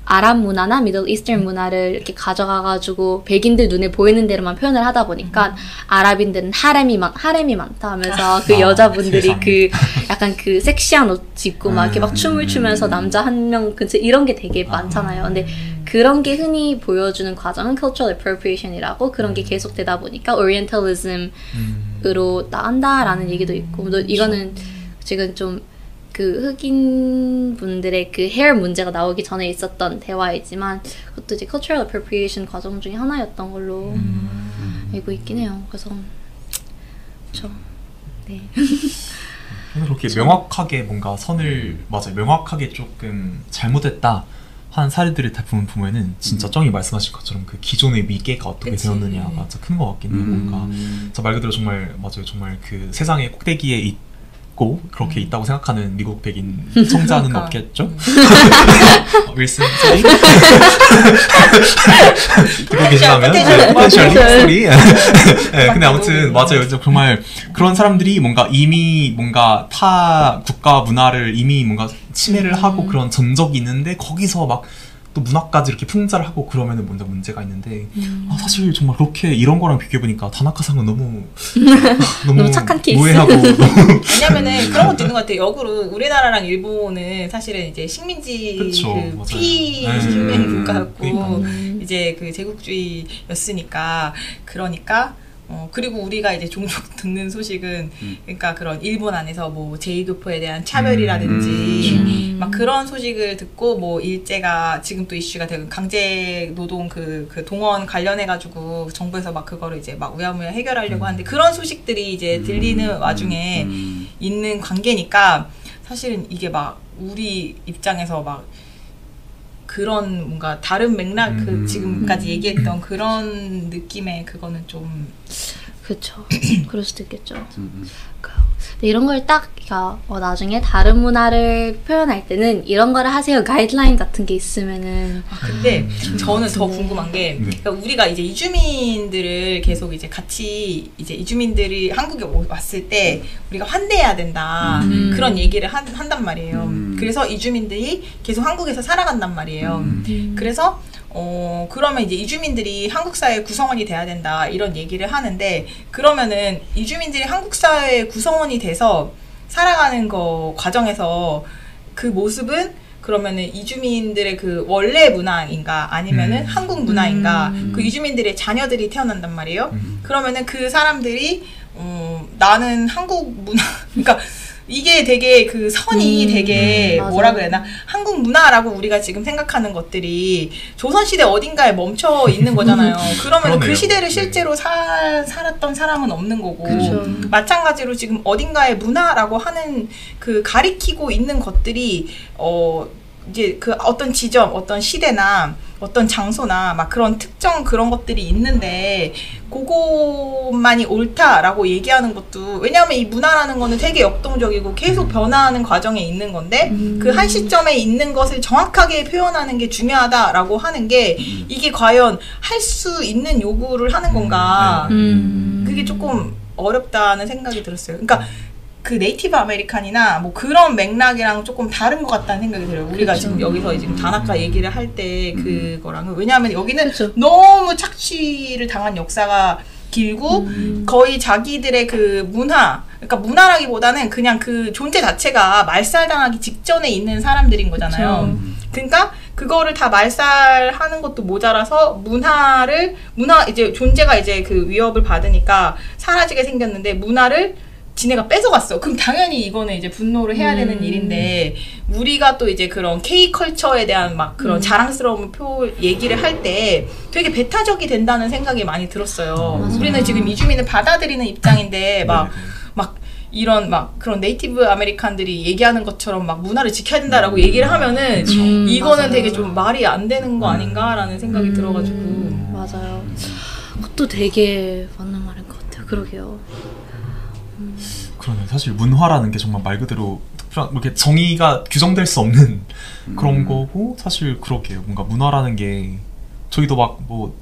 아랍 문화나 미들 이스턴 문화를 이렇게 가져가가지고 백인들 눈에 보이는 대로만 표현을 하다 보니까 아랍인들은 하렘이 많다 하면서 그 여자분들이 그 약간 그 섹시한 옷 입고 막 이렇게 막 춤을 추면서 남자 한 명 근처 이런 게 되게 많잖아요. 근데 그런 게 흔히 보여주는 과정은 cultural appropriation이라고 그런 게 계속되다 보니까 orientalism으로 나간다라는 얘기도 있고 이거는 지금 좀 그 흑인 분들의 그 헤어 문제가 나오기 전에 있었던 대화이지만 그것도 이제 cultural appropriation 과정 중에 하나였던 걸로 알고 있긴 해요. 그래서 그렇죠. 네. 그렇게 명확하게 뭔가 선을 명확하게 조금 잘못했다 한 사례들을 대부분 보면은 진짜 정이 말씀하신 것처럼 그 기존의 미개가 어떻게 되었느냐가 큰 것 같긴 해요. 뭔가 말 그대로 정말 정말 그 세상의 꼭대기에 있고 그렇게 있다고 생각하는 미국 백인 청자는 없겠죠? 윌슨 소리? 듣고 계시다면 포텐셜리 소리? 네, 근데 아무튼 맞아요. 정말 그런 사람들이 뭔가 이미 뭔가 타 국가 문화를 이미 뭔가 침해를 하고 그런 전적이 있는데 거기서 막 또 문학까지 이렇게 풍자를 하고 그러면은 뭔가 문제가 있는데 사실 정말 그렇게 이런 거랑 비교해보니까 다나카상은 너무 너무 착한 케이스. 무해하고 왜냐면은 그런 것도 있는 것 같아요. 역으로 우리나라랑 일본은 사실은 이제 식민지 그쵸, 그 맞아요. 피식민 국가였고 그러니까. 이제 그 제국주의였으니까 그러니까 그리고 우리가 이제 종종 듣는 소식은 그러니까 그런 일본 안에서 뭐 제2교포에 대한 차별이라든지 막 그런 소식을 듣고 뭐 일제가 지금 또 이슈가 되고 강제 노동 그 동원 관련해 가지고 정부에서 막 그거를 이제 막 우야무야 해결하려고 하는데 그런 소식들이 이제 들리는 와중에 있는 관계니까 사실은 이게 막 우리 입장에서 막 그런 뭔가 다른 맥락 그 지금까지 얘기했던 그런 느낌의 그거는 좀 그렇죠. 그럴 수도 있겠죠. 근데 이런 걸 딱 나중에 다른 문화를 표현할 때는 이런 거를 하세요 가이드라인 같은 게 있으면은 근데 저는 더 궁금한 게 그러니까 우리가 이제 이주민들을 계속 이제 같이 이제 이주민들이 한국에 왔을 때 우리가 환대해야 된다 그런 얘기를 한단 말이에요. 그래서 이주민들이 계속 한국에서 살아간단 말이에요. 그래서 그러면 이제 이주민들이 한국 사회의 구성원이 돼야 된다 이런 얘기를 하는데 그러면은 이주민들이 한국 사회의 구성원이 돼서 살아가는 거 과정에서 그 모습은 그러면은 이주민들의 그 원래 문화인가 아니면은 한국 문화인가 그 이주민들의 자녀들이 태어난단 말이에요. 그러면은 그 사람들이 나는 한국 문화 그러니까 이게 되게 그 선이 되게 뭐라 그래야 되나 한국 문화라고 우리가 지금 생각하는 것들이 조선시대 어딘가에 멈춰 있는 거잖아요. 그러면 그 시대를 실제로 살았던 사람은 없는 거고 그쵸. 마찬가지로 지금 어딘가에 문화라고 하는 그 가리키고 있는 것들이 이제 그 어떤 지점, 어떤 시대나 어떤 장소나 막 그런 특정 그런 것들이 있는데 그것만이 옳다라고 얘기하는 것도 왜냐하면 이 문화라는 거는 되게 역동적이고 계속 변화하는 과정에 있는 건데 그 한 시점에 있는 것을 정확하게 표현하는 게 중요하다라고 하는 게 이게 과연 할 수 있는 요구를 하는 건가 그게 조금 어렵다는 생각이 들었어요. 그러니까 그 네이티브 아메리칸이나 뭐 그런 맥락이랑 조금 다른 것 같다는 생각이 들어요. 우리가 그쵸. 지금 여기서 지금 다나카 얘기를 할 때 그거랑은 왜냐하면 여기는 그쵸. 너무 착취를 당한 역사가 길고 거의 자기들의 그 문화 그러니까 문화라기보다는 그냥 그 존재 자체가 말살당하기 직전에 있는 사람들인 거잖아요. 그러니까 그거를 다 말살하는 것도 모자라서 문화 이제 존재가 이제 그 위협을 받으니까 사라지게 생겼는데 문화를 지네가 뺏어갔어. 그럼 당연히 이거는 이제 분노를 해야 되는 일인데 우리가 또 이제 그런 K컬처에 대한 막 그런 자랑스러운 얘기를 할 때 되게 배타적이 된다는 생각이 많이 들었어요. 맞아요. 우리는 지금 이주민을 받아들이는 입장인데 막 이런 막 그런 네이티브 아메리칸들이 얘기하는 것처럼 막 문화를 지켜야 된다라고 얘기를 하면은 이거는 맞아요. 되게 좀 말이 안 되는 거 아닌가라는 생각이 들어가지고 맞아요. 그것도 되게 맞는 말인 것 같아요. 그러게요. 그러면 사실 문화라는 게 정말 말 그대로 특별한 이렇게 정의가 규정될 수 없는 그런 거고 사실 그러게요. 뭔가 문화라는 게 저희도 막 뭐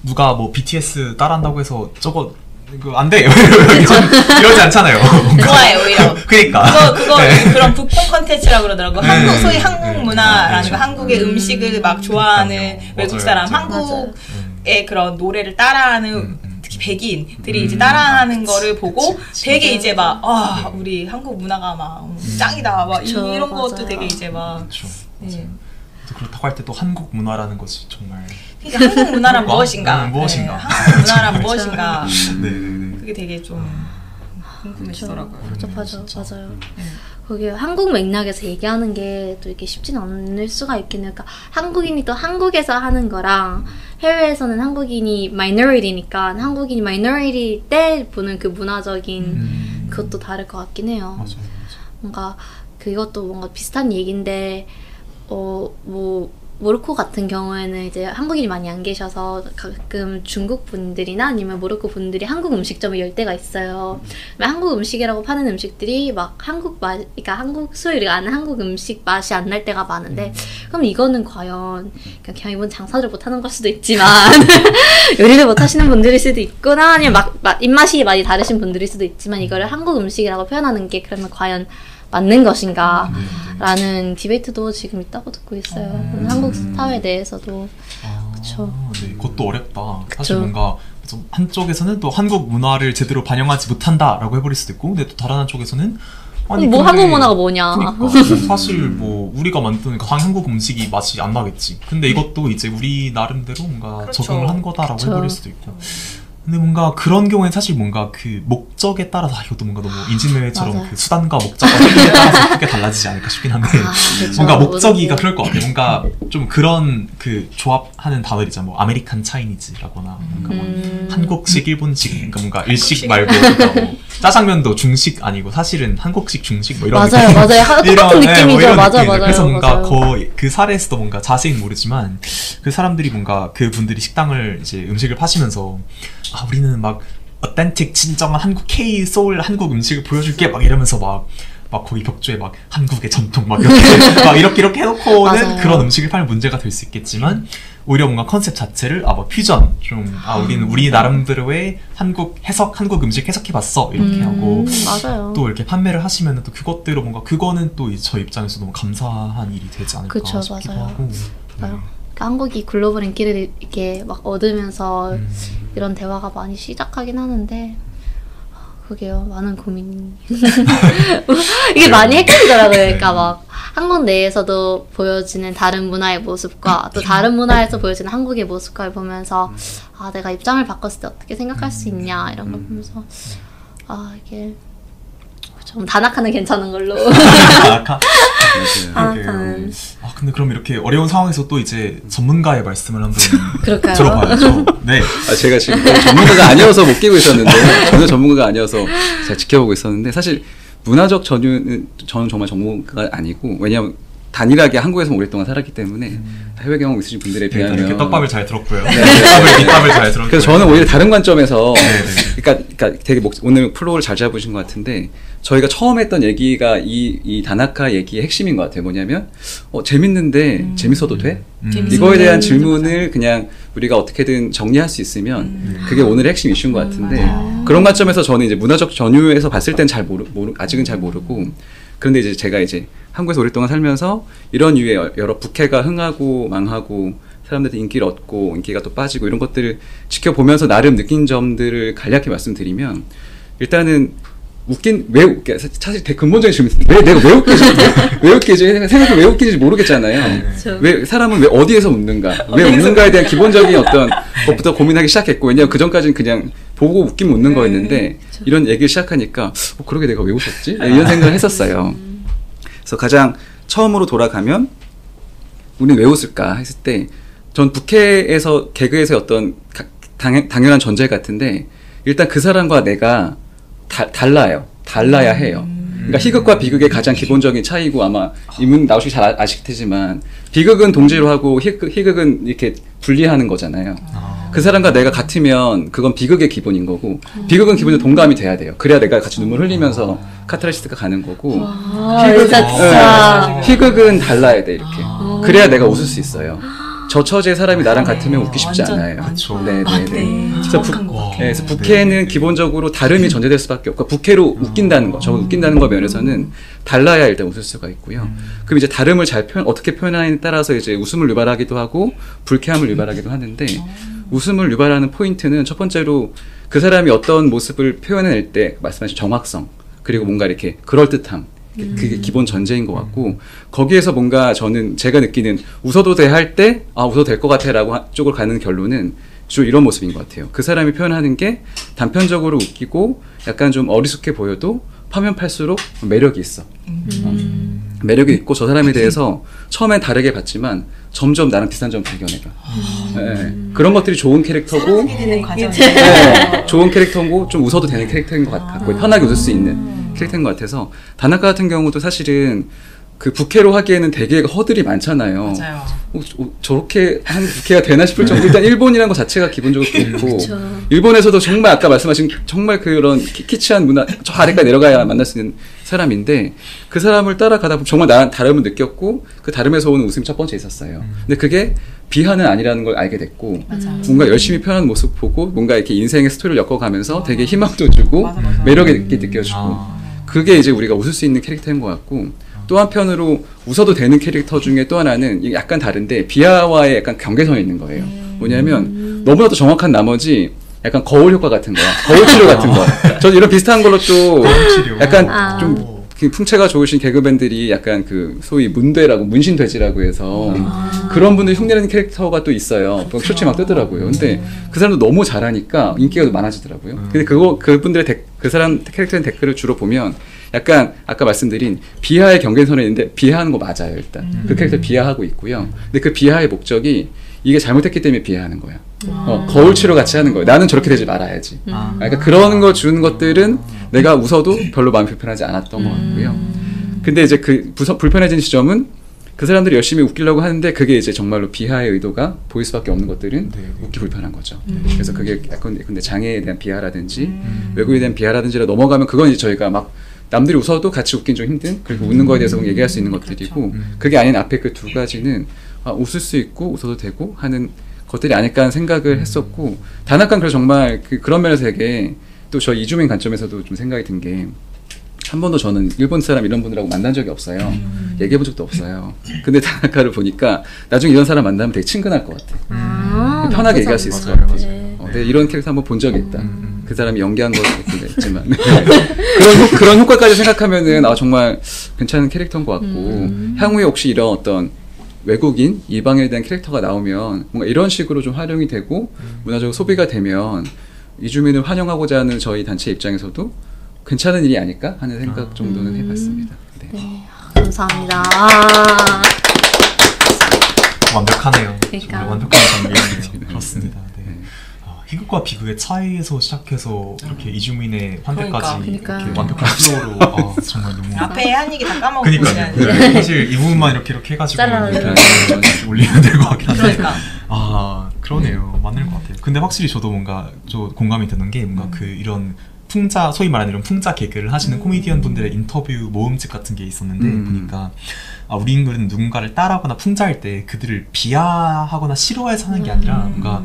누가 뭐 BTS 따라한다고 해서 저거 이거 안 돼. 이러지 않잖아요. 좋아요 오히려. 그러니까 그거 그런 북풍 컨텐츠라고 그러더라고. 한국 소위 한국 문화라는 거, 한국의 음식을 막 좋아하는 외국 사람, 맞아요. 한국의 그런 노래를 따라하는 특히 백인들이 이제 따라하는 거를 보고 되게 이제 막 우리 한국 문화가 막 짱이다 막 그쵸, 이런 것도 맞아요. 되게 이제 막 그렇죠. 네. 그렇다고 할 때 또 한국 문화라는 것이 정말 그러니까 한국 문화란 무엇인가? 무엇인가? 네, 한국 문화란 무엇인가? 네네네. 그게 되게 좀 궁금해지더라고요. 복잡하죠. 맞아요. 거기 한국 맥락에서 얘기하는 게 또 이렇게 쉽진 않을 수가 있긴 해요. 그러니까 한국인이 또 한국에서 하는 거랑 해외에서는 한국인이 마이너리티니까 한국인이 마이너리티 때 보는 그 문화적인 그것도 다를 것 같긴 해요. 맞아요. 뭔가 그것도 뭔가 비슷한 얘기인데 뭐 모로코 같은 경우에는 이제 한국인이 많이 안 계셔서 가끔 중국 분들이나 아니면 모로코 분들이 한국 음식점을 열 때가 있어요. 한국 음식이라고 파는 음식들이 막 한국 맛, 그러니까 한국 소위 우리가 아는 한국 음식 맛이 안 날 때가 많은데 그럼 이거는 과연 그냥 이분 장사를 못하는 걸 수도 있지만 요리를 못하시는 분들일 수도 있구나 아니면 입맛이 많이 다르신 분들일 수도 있지만 이거를 한국 음식이라고 표현하는 게 그러면 과연 맞는 것인가 라는 디베이트도 지금 있다고 듣고 있어요. 한국 사회 내에서도. 그쵸. 네, 그것도 어렵다. 그쵸. 사실 뭔가 좀 한쪽에서는 또 한국 문화를 제대로 반영하지 못한다라고 해버릴 수도 있고, 근데 또 다른 한쪽에서는 아니 뭐 근데 한국 문화가 뭐냐. 그러니까 사실 뭐 우리가 만드는 한국 음식이 맛이 안 나겠지. 근데 이것도 이제 우리 나름대로 뭔가 그렇죠. 적응을 한 거다라고 그쵸. 해버릴 수도 있고. 근데 뭔가 그런 경우엔 사실 뭔가 그 목적에 따라서 이것도 뭔가 너무 인지매매처럼 맞아요. 그 수단과 목적과 책임에 따라서 크게 달라지지 않을까 싶긴 한데 그쵸. 뭔가 목적이가 모든 게. 그럴 것 같아요. 뭔가 좀 그런 그 조합하는 단어들 있잖아. 뭐 아메리칸 차이니즈라거나 뭔가 뭐 한국식 일본식 그러니까 뭔가 일식 말고 그러니까 뭐 짜장면도 중식 아니고 사실은 한국식 중식 뭐 이런 맞아요, 느낌. 맞아요. 똑같은 네, 느낌이죠. 뭐 이런 맞아, 느낌이죠. 맞아요. 그래서 뭔가 맞아요. 거의 그 사례에서도 뭔가 자세히는 모르지만 그 사람들이 뭔가 그 분들이 식당을 이제 음식을 파시면서 아 우리는 막 어텐틱 진정한 한국 K 소울 한국 음식을 보여줄게 막 이러면서 막 거기 벽조에 막 한국의 전통 막 이렇게 막 이렇게 해놓고는 맞아요. 그런 음식을 팔면 문제가 될 수 있겠지만 오히려 뭔가 컨셉 자체를 뭐 퓨전 좀 우리는 우리 나름대로의 한국 해석 한국 음식 해석해봤어 이렇게 하고 맞아요. 또 이렇게 판매를 하시면 또 그것대로 뭔가 그거는 또 저 입장에서 너무 감사한 일이 되지 않을까 그쵸, 싶기도 맞아요. 하고 맞아요. 그러니까 한국이 글로벌 인기를 이렇게 막 얻으면서 이런 대화가 많이 시작하긴 하는데 그게요 많은 고민이 이게 많이 헷갈리더라고요. 그러니까 막 한국 내에서도 보여지는 다른 문화의 모습과 또 다른 문화에서 보여지는 한국의 모습과를 보면서 아 내가 입장을 바꿨을 때 어떻게 생각할 수 있냐 이런 걸 보면서 아 이게 좀 단학하는 괜찮은 걸로. 그러게요. 근데 그럼 이렇게 어려운 상황에서 또 이제 전문가의 말씀을 한번 그럴까요? 들어봐야죠. 네. 제가 지금 전문가가 아니어서 못 끼고 있었는데 전혀 전문가가 아니어서 제가 지켜보고 있었는데 사실 문화적 전유는 저는 정말 전문가가 아니고 왜냐하면 단일하게 한국에서 오랫동안 살았기 때문에 해외 경험 있으신 분들에 비하면 이렇게 떡밥을 잘 들었고요. 네. 밑밥을 잘 들었고요. 그래서 저는 오히려 다른 관점에서 네. 그러니까 되게 오늘 플로우를 잘 잡으신 것 같은데 저희가 처음 했던 얘기가 이 다나카 얘기의 핵심인 것 같아요. 뭐냐면 재밌는데 재밌어도 돼? 이거에 대한 질문을 그냥 우리가 어떻게든 정리할 수 있으면 그게 오늘의 핵심 이슈인 것 같은데 그런 관점에서 저는 이제 문화적 전유에서 봤을 땐 잘 아직은 잘 모르고 그런데 이제 제가 이제 한국에서 오랫동안 살면서 이런 유의 여러 북해가 흥하고 망하고 사람들한테 인기를 얻고 인기가 또 빠지고 이런 것들을 지켜보면서 나름 느낀 점들을 간략히 말씀드리면 일단은 사실 되게 근본적인 질문이 왜 내가 왜 웃기지? 왜 웃기지? 생각해 왜 웃기지 모르겠잖아요. 그렇죠. 왜 사람은 왜 어디에서 웃는가? 왜 웃는가에 대한 기본적인 어떤 것부터 고민하기 시작했고 왜냐면 그 전까지는 그냥 보고 웃기면 웃는 거였는데 이런 얘기를 시작하니까 그러게 내가 왜 웃었지? 이런 생각을 했었어요. 그래서 가장 처음으로 돌아가면 우리는 왜 웃을까 했을 때 전 북해에서 개그에서의 어떤 당연한 전제 같은데 일단 그 사람과 내가 달라야 해요. 그러니까 희극과 비극의 가장 기본적인 차이고 아마 이분 나오시기 잘 아실 테지만 비극은 동지로 하고 희극은 이렇게 분리하는 거잖아요. 그 사람과 내가 같으면 그건 비극의 기본인 거고 비극은 기본적으로 동감이 돼야 돼요. 그래야 내가 같이 눈물 흘리면서 카타르시스가 가는 거고 희극은 달라야 돼 이렇게. 그래야 내가 웃을 수 있어요. 저 처지의 사람이 나랑 같으면 웃기 쉽지 않아요. 그래서 북해는 기본적으로 다름이 전제될 수밖에 없고 북해로 웃긴다는 거, 저 웃긴다는 거 면에서는 달라야 일단 웃을 수가 있고요. 그럼 이제 다름을 잘 어떻게 표현하느냐에 따라서 이제 웃음을 유발하기도 하고 불쾌함을 유발하기도 하는데 웃음을 유발하는 포인트는 첫 번째로 그 사람이 어떤 모습을 표현해낼 때 말씀하신 정확성 그리고 뭔가 이렇게 그럴듯함 그게 기본 전제인 것 같고 거기에서 뭔가 저는 제가 느끼는 웃어도 돼 할 때 웃어도 될 것 같아 라고 쪽으로 가는 결론은 주로 이런 모습인 것 같아요. 그 사람이 표현하는 게 단편적으로 웃기고 약간 좀 어리숙해 보여도 파면 팔수록 매력이 있어. 매력이 있고 저 사람에 대해서 처음엔 다르게 봤지만 점점 나랑 비슷한 점을 발견해가. 그런 것들이 좋은 캐릭터고 좋은 캐릭터고 좀 웃어도 되는 캐릭터인 것 같고 편하게 웃을 수 있는 캐릭터인 것 같아서 다나카 같은 경우도 사실은 그 북해로 하기에는 되게 허들이 많잖아요. 맞아요. 저렇게 한 북해가 되나 싶을 정도 일단 일본이라는 것 자체가 기본적으로 그렇고 일본에서도 정말 아까 말씀하신 정말 그런 키치한 문화 저 아래까지 내려가야 만날 수 있는 사람인데 그 사람을 따라가다 보면 정말 나랑 다름을 느꼈고 그 다름에서 오는 웃음이 첫 번째 있었어요. 근데 그게 비하는 아니라는 걸 알게 됐고 뭔가 열심히 표현하는 모습 보고 뭔가 이렇게 인생의 스토리를 엮어가면서 되게 희망도 주고 매력 있게 느껴지고 그게 이제 우리가 웃을 수 있는 캐릭터인 것 같고 또 한편으로 웃어도 되는 캐릭터 중에 또 하나는 이게 약간 다른데 비하와의 약간 경계선이 있는 거예요. 뭐냐면 너무나도 정확한 나머지 약간 거울 효과 같은 거야. 거울 치료 같은 거. 저는 이런 비슷한 걸로 또 약간 좀 풍채가 좋으신 개그맨들이 약간 그 소위 문대라고 문신돼지라고 해서 그런 분들 흉내내는 캐릭터가 또 있어요. 쇼츠 막 뜨더라고요. 근데 그 사람도 너무 잘하니까 인기가 많아지더라고요. 근데 그분들의 그 사람 캐릭터의 댓글을 주로 보면 약간 아까 말씀드린 비하의 경계선에 있는데 비하하는 거 맞아요. 일단 그 캐릭터 비하하고 있고요. 근데 그 비하의 목적이 이게 잘못했기 때문에 비하하는 거야. 거울 치료 같이 하는 거예요. 나는 저렇게 되지 말아야지. 그러니까 그런 거 주는 것들은 내가 웃어도 별로 마음이 불편하지 않았던 것 같고요. 근데 이제 그 불편해진 지점은 그 사람들이 열심히 웃기려고 하는데 그게 이제 정말로 비하의 의도가 보일 수밖에 없는 것들은 웃기 불편한 거죠. 그래서 그게 약간 근데 장애에 대한 비하라든지 외국에 대한 비하라든지를 넘어가면 그건 이제 저희가 막 남들이 웃어도 같이 웃긴 좀 힘든 그리고 웃는 거에 대해서 얘기할 수 있는 것들이고 그게 아닌 앞에 그 두 가지는 웃을 수 있고 웃어도 되고 하는 것들이 아닐까 하는 생각을 했었고 단학관 그래서 정말 그런 면에서 되게 또 저 이주민 관점에서도 좀 생각이 든 게 한 번도 저는 일본 사람 이런 분들하고 만난 적이 없어요. 얘기해 본 적도 없어요. 근데 단학가를 보니까 나중에 이런 사람 만나면 되게 친근할 것 같아. 편하게 얘기할 수 있을 것 같아. 내가 이런 캐릭터 한번 본 적이 있다. 그 사람이 연기한 것도 있지만 그런 효과까지 생각하면은 정말 괜찮은 캐릭터인 것 같고 향후에 혹시 이런 어떤 외국인 이방인에 대한 캐릭터가 나오면 뭔가 이런 식으로 좀 활용이 되고 문화적으로 소비가 되면 이주민을 환영하고자 하는 저희 단체 입장에서도 괜찮은 일이 아닐까 하는 생각 정도는 해봤습니다. 네. 네, 감사합니다. 완벽하네요. 그러니까. 완벽한 장면이네요. 그렇습니다. 네. 희극과 비극의 차이에서 시작해서 이렇게 이주민의 환대까지 그러니까. 이렇게 완벽한 플로우로 정말 너무 앞에 한 얘기 다 까먹고 그러니까요. 네. 사실 이 부분만 이렇게 해가지고 이렇게 올리면 될 것 같긴 한데 그러네요. 맞는 것 같아요. 근데 확실히 저도 뭔가 공감이 되는 게 뭔가 그 이런 풍자 소위 말하는 이런 풍자 개그를 하시는 코미디언 분들의 인터뷰 모음집 같은 게 있었는데 보니까 우리는 누군가를 따라하거나 풍자할 때 그들을 비하하거나 싫어해서 하는 게 아니라 뭔가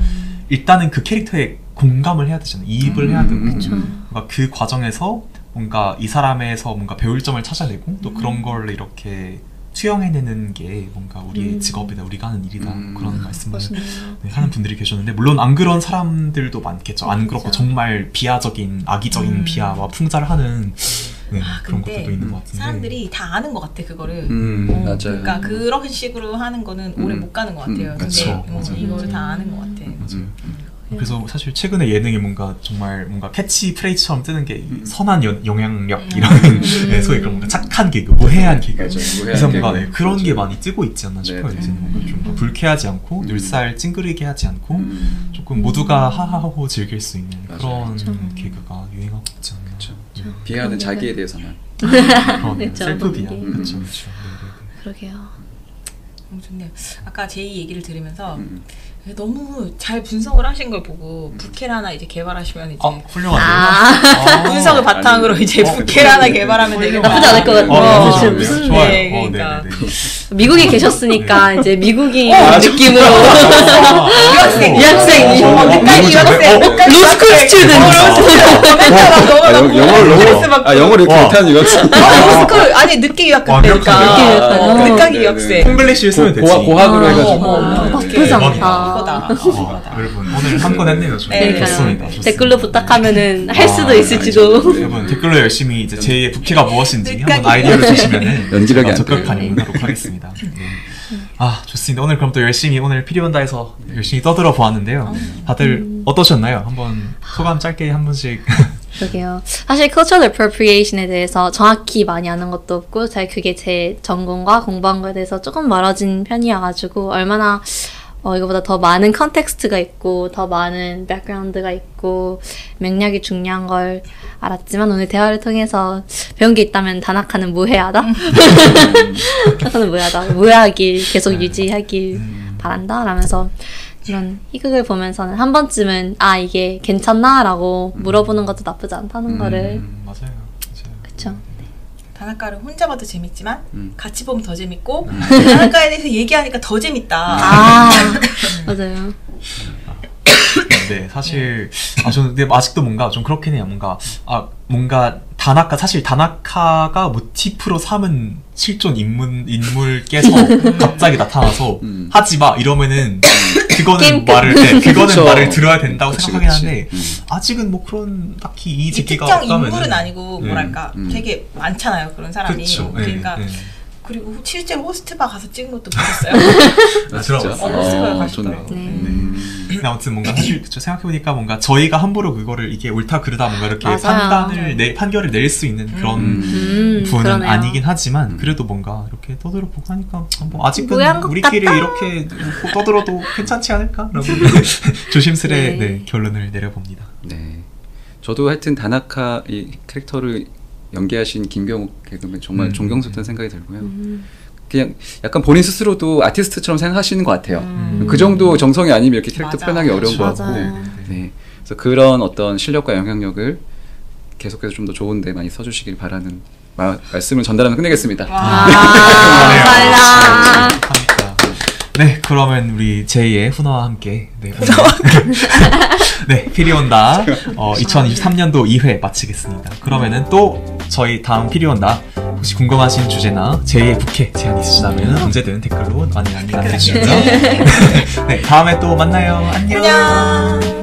일단은 그 캐릭터에 공감을 해야 되잖아요. 이입을 해야 되고 뭔가 그 과정에서 뭔가 이 사람에서 뭔가 배울 점을 찾아내고 또 그런 걸 이렇게 수용해내는 게 뭔가 우리의 직업이다, 우리가 하는 일이다 그런 말씀을 하는 분들이 계셨는데 물론 안 그런 사람들도 많겠죠. 안 그렇고 정말 비하적인 악의적인 비하와 풍자를 하는 그런 것들도 있는 것 같은데 사람들이 다 아는 것 같아 그거를. 맞아요. 그러니까 그런 식으로 하는 거는 오래 못 가는 것 같아요. 근데 이거를 다 아는 것 같아. 맞아요. 그래서 사실 최근에 예능이 뭔가 정말 뭔가 캐치 프레이즈처럼 뜨는 게 선한 영향력 이런 소위 그런 뭔가 착한 개그, 무해한 개그. 그래서 뭔가 그런 게 많이 뜨고 있지 않나 싶어요. 이제는 뭔가 좀 불쾌하지 않고 늘살 찡그리게 하지 않고 조금 모두가 하하호호 즐길 수 있는 그런 개그가 유행하고 있지 않나. 비하는 자기에 대해서만. 셀프 비하. 그렇죠. 그러게요. 너무 좋네요. 아까 제이 얘기를 들으면서 너무 잘 분석을 하신 걸 보고 부캐를 하나 이제 개발하시면 이제 훌륭한데요. 분석을 바탕으로 이제 부캐를 하나 개발하면 되겠다. 나쁘지 않을 것 같아요. 무슨 좋아요. 그러니까 미국에 계셨으니까 이제 미국인 느낌으로 유학생 늦가기 유학생 로스쿨 스튜던트 영어를 이렇게 못하는 유학생 로스쿨 아니 늦게 유학했으니까 늦가기 유학생 콩글리시를 쓰면 되지. 고학으로 해가지고 나쁘지 않다. 여러분 오늘 한 건 했네요. 좋습니다. 댓글로 부탁하면은 할 수도 있을지도. 여러분 댓글로 열심히 이제 제 부캐가 무엇인지 한번 아이디어를 주시면은 연기력이 적극 반영하도록 하겠습니다. 좋습니다. 오늘 그럼 또 열심히 오늘 피리온다에서 열심히 떠들어 보았는데요. 다들 어떠셨나요? 한번 소감 짧게 한 번씩. 그러게요. 사실 cultural appropriation에 대해서 정확히 많이 아는 것도 없고 잘 그게 제 전공과 공부한 거에 대해서 조금 멀어진 편이어가지고 얼마나 이거보다 더 많은 컨텍스트가 있고 더 많은 백그라운드가 있고 맥락이 중요한 걸 알았지만 오늘 대화를 통해서 배운 게 있다면 단학하는 무해하다? 단학하는 무해하다. 무해하길 계속 유지하길 바란다 라면서 이런 희극을 보면서는 한 번쯤은 이게 괜찮나? 라고 물어보는 것도 나쁘지 않다는 거를 맞아요. 그쵸. 단학가를 혼자 봐도 재밌지만 같이 보면 더 재밌고 단학가에 대해서 얘기하니까 더 재밌다. 맞아요. 네, 사실 저는 근데 아직도 뭔가 좀 그렇긴 해요. 뭔가 사실 다나카가 모티프로 삼은 실존 인물께서 갑자기 나타나서 하지마 이러면은 그거는 그쵸. 말을 들어야 된다고 그치, 생각하긴 그치. 한데 아직은 뭐 그런 딱히 이 제기가 특정 없다면은 인물은 아니고 뭐랄까 되게 많잖아요 그런 사람이. 그쵸. 그러니까 네. 그리고 실제로 호스트바 가서 찍은 것도 보셨어요? 들어봤어요. 호스트바 좋네. 가셨더라고요. 근데 아무튼 뭔가 사실 생각해보니까 뭔가 저희가 함부로 그거를 이게 옳다 그르다 뭔가 이렇게 맞아요. 판결을 낼 수 있는 그런 분은 그러네요. 아니긴 하지만 그래도 뭔가 이렇게 떠들어보고 하니까 뭐 아직은 무해한 것 우리끼리 같다. 이렇게 떠들어도 괜찮지 않을까라고 조심스레 네. 결론을 내려봅니다. 네. 저도 하여튼 다나카 이 캐릭터를 연기하신 김경욱 개그맨 정말 존경스럽다는 생각이 들고요. 그냥 약간 본인 스스로도 아티스트처럼 생각하시는 것 같아요. 그 정도 정성이 아니면 이렇게 캐릭터 맞아. 표현하기 어려운 것 같고. 맞아요. 네. 그래서 그런 어떤 실력과 영향력을 계속해서 좀 더 좋은데 많이 써주시길 바라는 말씀을 전달하면 끝내겠습니다. 감사합니다. 합니다. 네, 그러면 우리 제2의 훈화와 함께 네, 피리온다 2023년도 2회 마치겠습니다. 그러면은 또 저희 다음 피리온다 혹시 궁금하신 주제나 제2의 국회 제안 있으시다면 언제든 댓글로 많이 남겨주시고요. 네, 다음에 또 만나요. 안녕.